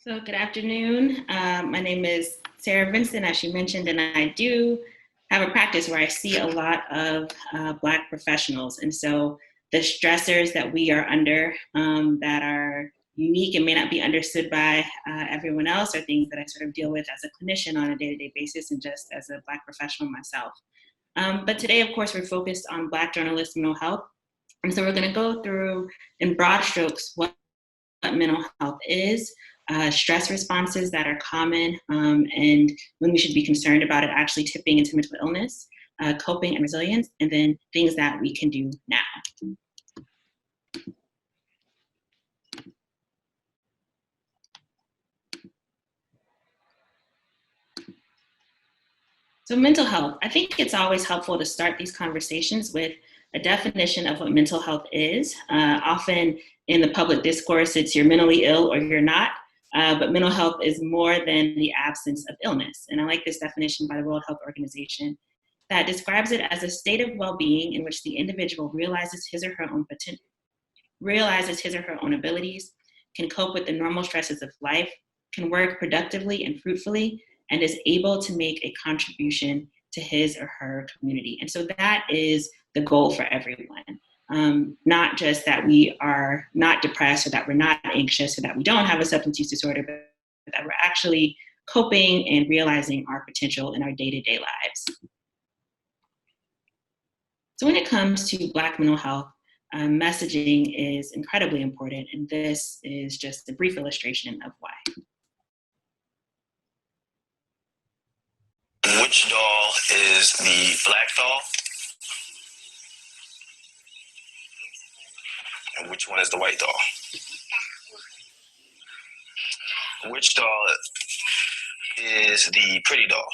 So good afternoon. My name is Sarah Vinson, as she mentioned, and I do have a practice where I see a lot of Black professionals. And so the stressors that we are under that are unique and may not be understood by everyone else are things that I sort of deal with as a clinician on a day-to-day basis and just as a Black professional myself. But today, of course, we're focused on Black journalists' mental health. And so we're going to go through in broad strokes what mental health is, stress responses that are common, and when we should be concerned about it actually tipping into mental illness, coping and resilience, and then things that we can do now. So mental health, I think it's always helpful to start these conversations with a definition of what mental health is. Often in the public discourse, it's you're mentally ill or you're not. But mental health is more than the absence of illness. And I like this definition by the World Health Organization that describes it as a state of well-being in which the individual realizes his or her own potential, realizes his or her own abilities, can cope with the normal stresses of life, can work productively and fruitfully, and is able to make a contribution to his or her community. And so that is the goal for everyone. Not just that we are not depressed or that we're not anxious or that we don't have a substance use disorder, but that we're actually coping and realizing our potential in our day-to-day lives. So when it comes to Black mental health, messaging is incredibly important, and this is just a brief illustration of why. Which doll is the black doll? And which one is the white doll? Which doll is the pretty doll?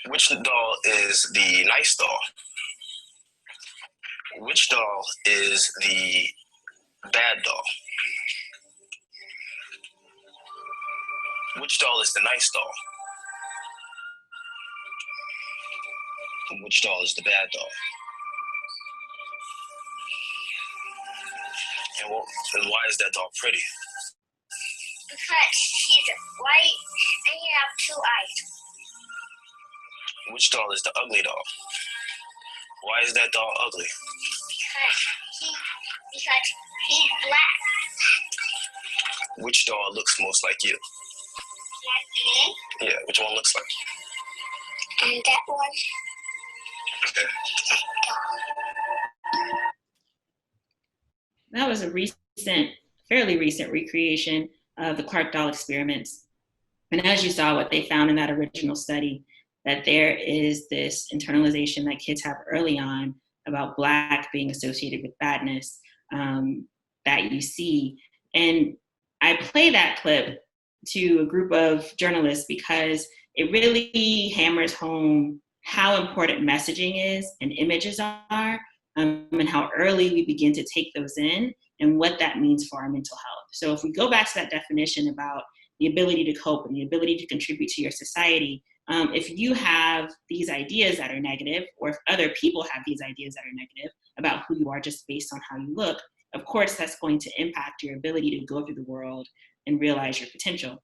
Which doll is the nice doll? Which doll is the bad doll? Which doll is the nice doll? Which doll is the bad doll? And why is that doll pretty? Because she's white and you have two eyes. Which doll is the ugly doll? Why is that doll ugly? Because he's black. Which doll looks most like you? Like me? Yeah, which one looks like you? And that one. Okay. That was a fairly recent recreation of the Clarkdale experiments. And as you saw, what they found in that original study, that there is this internalization that kids have early on about Black being associated with badness that you see. And I play that clip to a group of journalists because it really hammers home how important messaging is and images are, and how early we begin to take those in and what that means for our mental health. So if we go back to that definition about the ability to cope and the ability to contribute to your society, if you have these ideas that are negative, or if other people have these ideas that are negative about who you are just based on how you look, of course that's going to impact your ability to go through the world and realize your potential.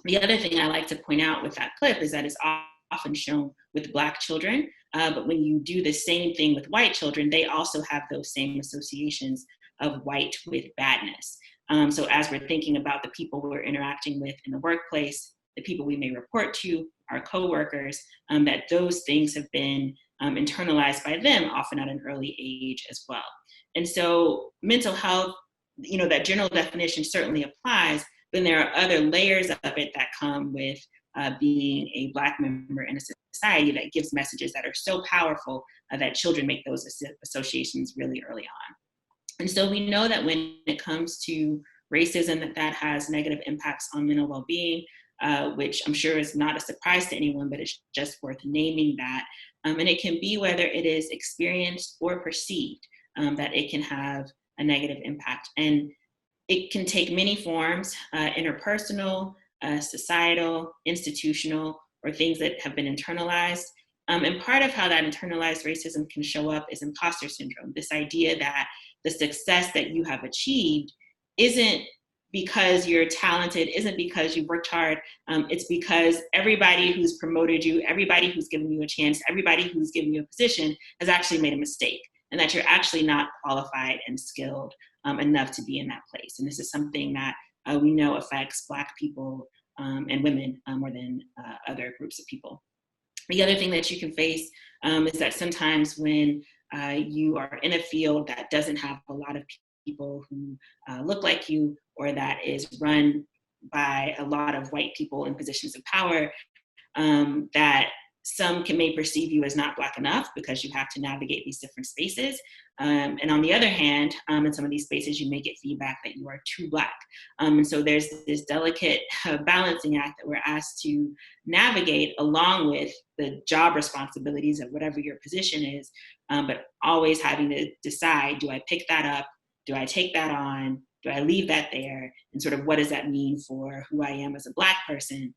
The other thing I like to point out with that clip is that it's often shown with Black children, but when you do the same thing with white children, they also have those same associations of white with badness. So as we're thinking about the people we're interacting with in the workplace, the people we may report to, our coworkers, that those things have been internalized by them often at an early age as well. And so mental health, that general definition certainly applies, but then there are other layers of it that come with being a Black member in a society that gives messages that are so powerful that children make those associations really early on. And so we know that when it comes to racism, that has negative impacts on mental well-being, which I'm sure is not a surprise to anyone, but it's just worth naming that. And it can be whether it is experienced or perceived, that it can have a negative impact. And it can take many forms, interpersonal, societal, institutional, or things that have been internalized. And part of how that internalized racism can show up is imposter syndrome, this idea that the success that you have achieved isn't because you're talented, isn't because you worked hard. It's because everybody who's promoted you, everybody who's given you a chance, everybody who's given you a position has actually made a mistake, and that you're actually not qualified and skilled enough to be in that place. And this is something that we know affects Black people and women more than other groups of people. The other thing that you can face is that sometimes when you are in a field that doesn't have a lot of people who look like you, or that is run by a lot of white people in positions of power, that some may perceive you as not Black enough because you have to navigate these different spaces. And on the other hand, in some of these spaces, you may get feedback that you are too Black. And so there's this delicate balancing act that we're asked to navigate along with the job responsibilities of whatever your position is, but always having to decide, do I pick that up? Do I take that on? Do I leave that there? And sort of what does that mean for who I am as a Black person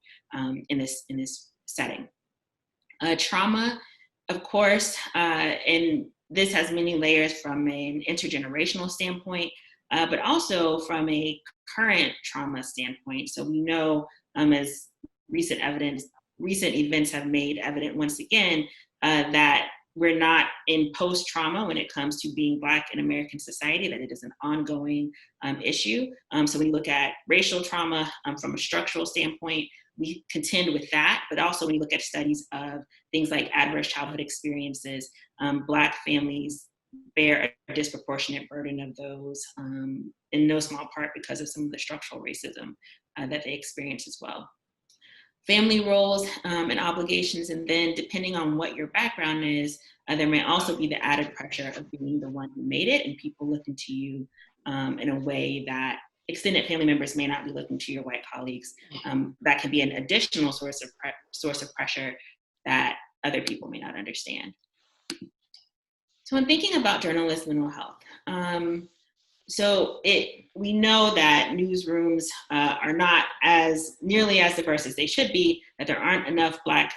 in this setting? Trauma, of course, and this has many layers from an intergenerational standpoint, but also from a current trauma standpoint. So we know, as recent events have made evident once again, that we're not in post-trauma when it comes to being Black in American society, that it is an ongoing issue. So when you look at racial trauma from a structural standpoint, we contend with that, but also when you look at studies of things like adverse childhood experiences, Black families bear a disproportionate burden of those, in no small part because of some of the structural racism that they experience as well. Family roles and obligations, and then depending on what your background is, there may also be the added pressure of being the one who made it and people looking to you in a way that extended family members may not be looking to your white colleagues. That can be an additional source of pressure that other people may not understand. So when thinking about journalist mental health, we know that newsrooms are not as nearly as diverse as they should be, that there aren't enough Black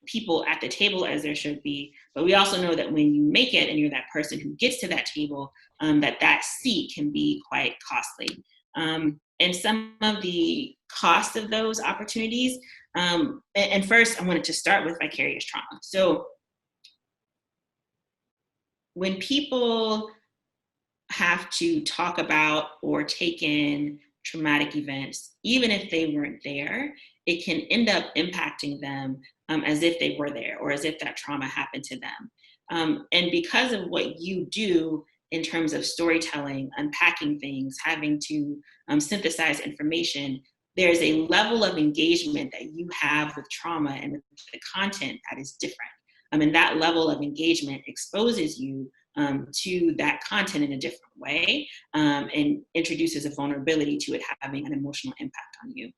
people at the table as there should be. But we also know that when you make it and you're that person who gets to that table, that seat can be quite costly. And some of the cost of those opportunities, and first I wanted to start with vicarious trauma. So when people have to talk about or take in traumatic events, even if they weren't there, it can end up impacting them as if they were there or as if that trauma happened to them. And because of what you do in terms of storytelling, unpacking things, having to synthesize information, there's a level of engagement that you have with trauma and with the content that is different. And that level of engagement exposes you to that content in a different way, and introduces a vulnerability to it having an emotional impact on you.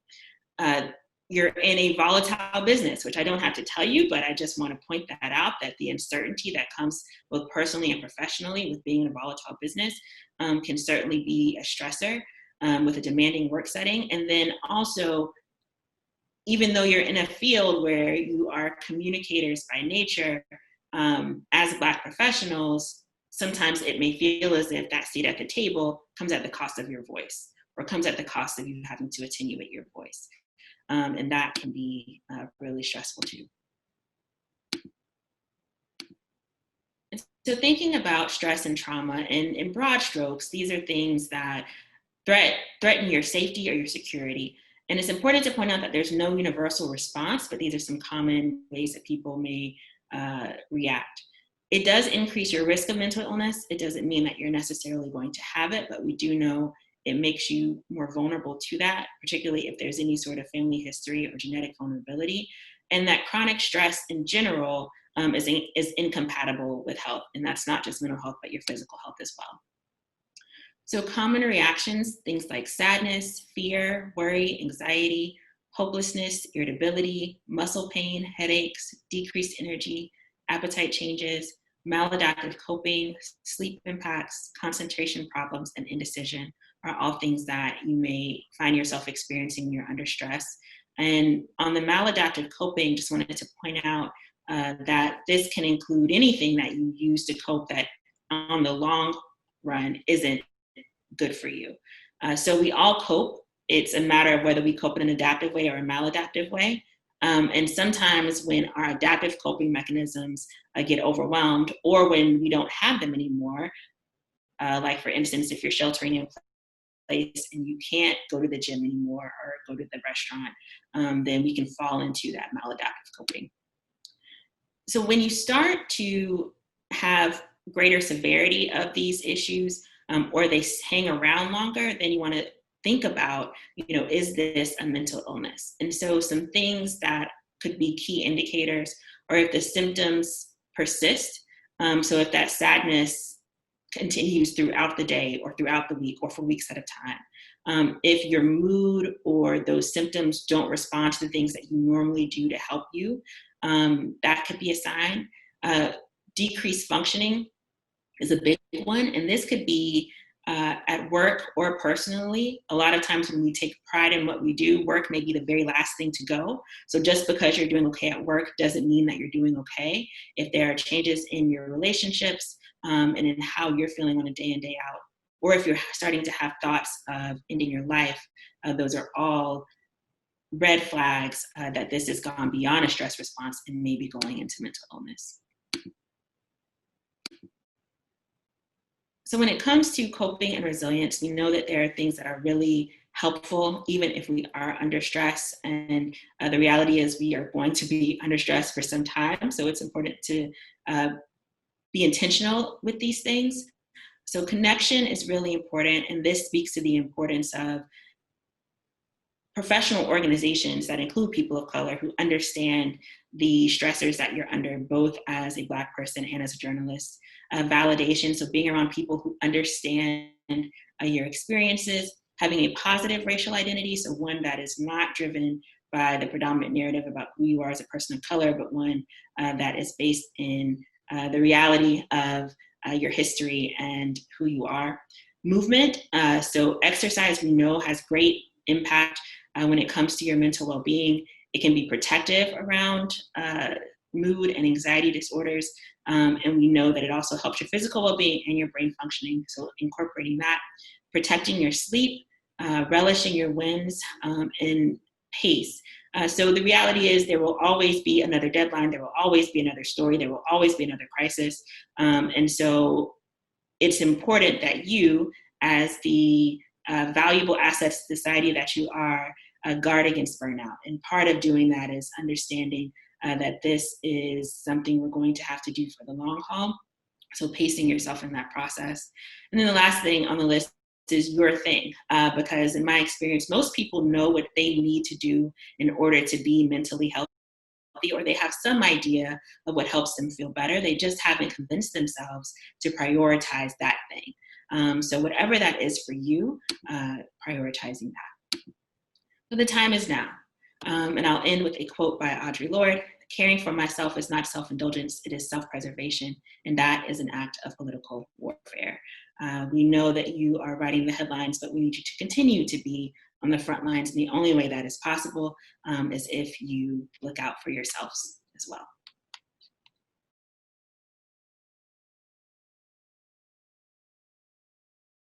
You're in a volatile business, which I don't have to tell you, but I just want to point that out, that the uncertainty that comes both personally and professionally with being in a volatile business can certainly be a stressor with a demanding work setting. And then also, even though you're in a field where you are communicators by nature, as Black professionals, sometimes it may feel as if that seat at the table comes at the cost of your voice, or comes at the cost of you having to attenuate your voice. And that can be really stressful too. And so thinking about stress and trauma, in broad strokes, these are things that threaten your safety or your security. And it's important to point out that there's no universal response, but these are some common ways that people may react. It does increase your risk of mental illness. It doesn't mean that you're necessarily going to have it, but we do know it makes you more vulnerable to that, particularly if there's any sort of family history or genetic vulnerability. And that chronic stress in general is incompatible with health. And that's not just mental health, but your physical health as well. So common reactions, things like sadness, fear, worry, anxiety, hopelessness, irritability, muscle pain, headaches, decreased energy, appetite changes, maladaptive coping, sleep impacts, concentration problems, and indecision are all things that you may find yourself experiencing when you're under stress. And on the maladaptive coping, just wanted to point out that this can include anything that you use to cope that on the long run isn't good for you. So we all cope. It's a matter of whether we cope in an adaptive way or a maladaptive way. And sometimes when our adaptive coping mechanisms get overwhelmed, or when we don't have them anymore, like for instance, if you're sheltering in place and you can't go to the gym anymore or go to the restaurant, then we can fall into that maladaptive coping. So when you start to have greater severity of these issues, or they hang around longer, then you want to think about, is this a mental illness? And so some things that could be key indicators, or if the symptoms persist. So if that sadness continues throughout the day or throughout the week or for weeks at a time. If your mood or those symptoms don't respond to the things that you normally do to help you, that could be a sign. Decreased functioning is a big one, and this could be at work or personally. A lot of times when we take pride in what we do, work may be the very last thing to go. So just because you're doing okay at work doesn't mean that you're doing okay. If there are changes in your relationships and in how you're feeling on a day in, day out, or if you're starting to have thoughts of ending your life, those are all red flags that this has gone beyond a stress response and maybe going into mental illness. So when it comes to coping and resilience, we know that there are things that are really helpful, even if we are under stress. And the reality is we are going to be under stress for some time. So it's important to be intentional with these things. So connection is really important. And this speaks to the importance of professional organizations that include people of color who understand the stressors that you're under, both as a Black person and as a journalist. Validation, so being around people who understand your experiences, having a positive racial identity, so one that is not driven by the predominant narrative about who you are as a person of color, but one that is based in the reality of your history and who you are. Movement, so exercise we know has great impact when it comes to your mental well-being. It can be protective around mood and anxiety disorders. And we know that it also helps your physical well-being and your brain functioning. So incorporating that, protecting your sleep, relishing your wins, and pace. So the reality is there will always be another deadline. There will always be another story. There will always be another crisis. And so it's important that you, as the valuable assets to society that you are, guard against burnout. And part of doing that is understanding that this is something we're going to have to do for the long haul. So pacing yourself in that process. And then the last thing on the list is your thing, because in my experience, most people know what they need to do in order to be mentally healthy, or they have some idea of what helps them feel better. They just haven't convinced themselves to prioritize that thing. So whatever that is for you, prioritizing that. So the time is now. And I'll end with a quote by Audre Lorde: "Caring for myself is not self-indulgence, it is self-preservation, and that is an act of political warfare." We know that you are writing the headlines, but we need you to continue to be on the front lines. And the only way that is possible is if you look out for yourselves as well.